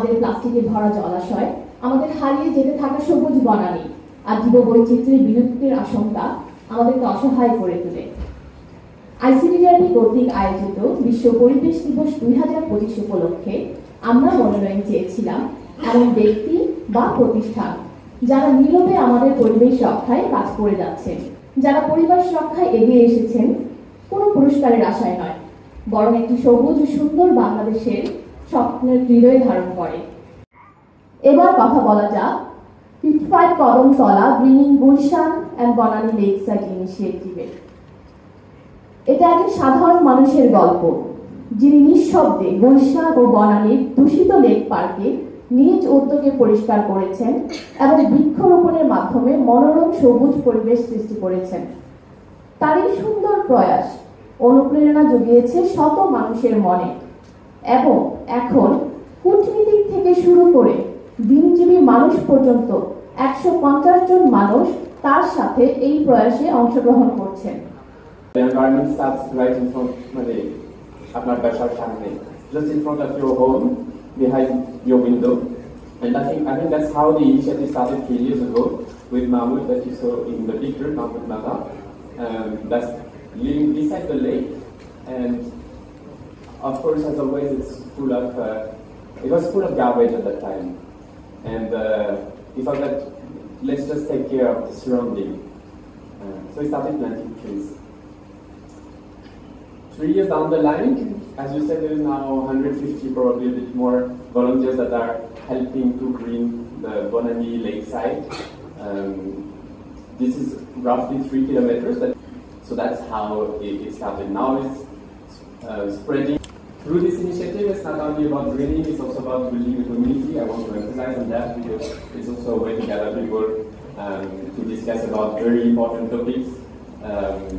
আমাদের প্লাস্টিকে ভরা জলাশয়, আমাদের হারিয়ে যেতে থাকা সবুজ বনানী আর জীববৈচিত্র্যের বিলুপ্তির আশঙ্কা আমাদেরকে অসহায় করে তোলে। আইসিডিআরবি কর্তৃক আয়োজিত বিশ্ব পরিবেশ দিবস 2025 উপলক্ষে আমরা মনোনয়ন চেয়েছিলাম এমন ব্যক্তি বা প্রতিষ্ঠান যারা নীরবে আমাদের পরিবেশ রক্ষায় কাজ করে যাচ্ছেন, যারা পরিবেশ রক্ষায় এগিয়ে এসেছেন কোনো পুরস্কারের আশায় নয়, বরং একটি সবুজ সুন্দর বাংলাদেশের স্বপ্নের হৃদয়ে ধারণ করে। এবার কথা বলা যাক 55 Kadamtala greening Gulshan and Banani lakeside ইনিশিয়েটিভের। এটা একজন সাধারণ মানুষের গল্প, যিনি নিঃশব্দে গুলশান ও বনানীর দূষিত লেক পার্কে নিজ উদ্যোগে পরিষ্কার করেছেন এবং বৃক্ষরোপণের মাধ্যমে মনোরম সবুজ পরিবেশ সৃষ্টি করেছেন। তার এই সুন্দর প্রয়াস অনুপ্রেরণা জুগিয়েছে শত মানুষের মনে এবং এখন কূটনীতিক থেকে শুরু করে দিনজীবী মানুষ পর্যন্ত 150 জন মানুষ তার সাথে এই প্রয়াসে অংশগ্রহণ করছেন। The environment starts right in front আপনার বাসার সামনে, just in front of your home, behind your window. And I think that's how the initiative started 3 years ago with Mahmoud that you saw in the picture, Mahmoud Mara. That's living beside the lake, and of course, as always, it was full of garbage at that time, and we thought that let's just take care of the surrounding. So we started planting trees. 3 years down the line, as you said, there is now 150, probably a bit more, volunteers that are helping to green the Bonamy lakeside. This is roughly 3 kilometers. So that's how it started. Now it's spreading. Through this initiative, it's not only about greening, it's also about building a community. I want to emphasize on that because it's also a way to gather people to discuss about very important topics.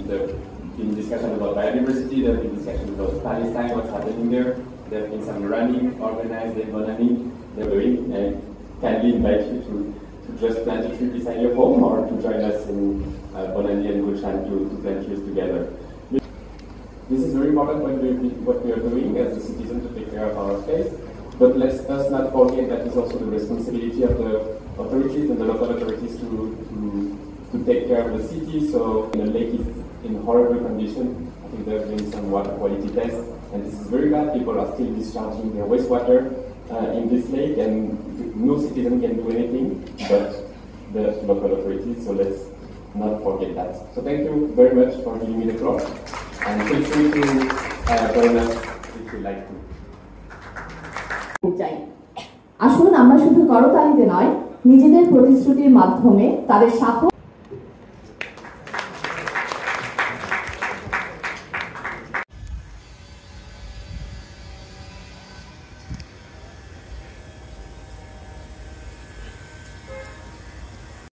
There have been discussions about biodiversity, there have been discussions about Palestine, what's happening there. There have been some running organized in Bonamy. They're doing, and kindly invite you to just plant a tree beside your home or to join us in Bonany and Gulshan to plant trees together. This is very important what we are doing as a citizen to take care of our space, but let's not forget that it's also the responsibility of the authorities and the local authorities to take care of the city. So the lake is in horrible condition. I think there have been some water quality tests, and this is very bad. People are still discharging their wastewater in this lake, and no citizen can do anything but the local authorities. So let's not forget that. So thank you very much for giving me the floor, and feel free to join us if you like to. আসুন আমরা শুধু করতালিতে নয়, নিজেদের প্রতিশ্রুতির মাধ্যমে তাদের সাহস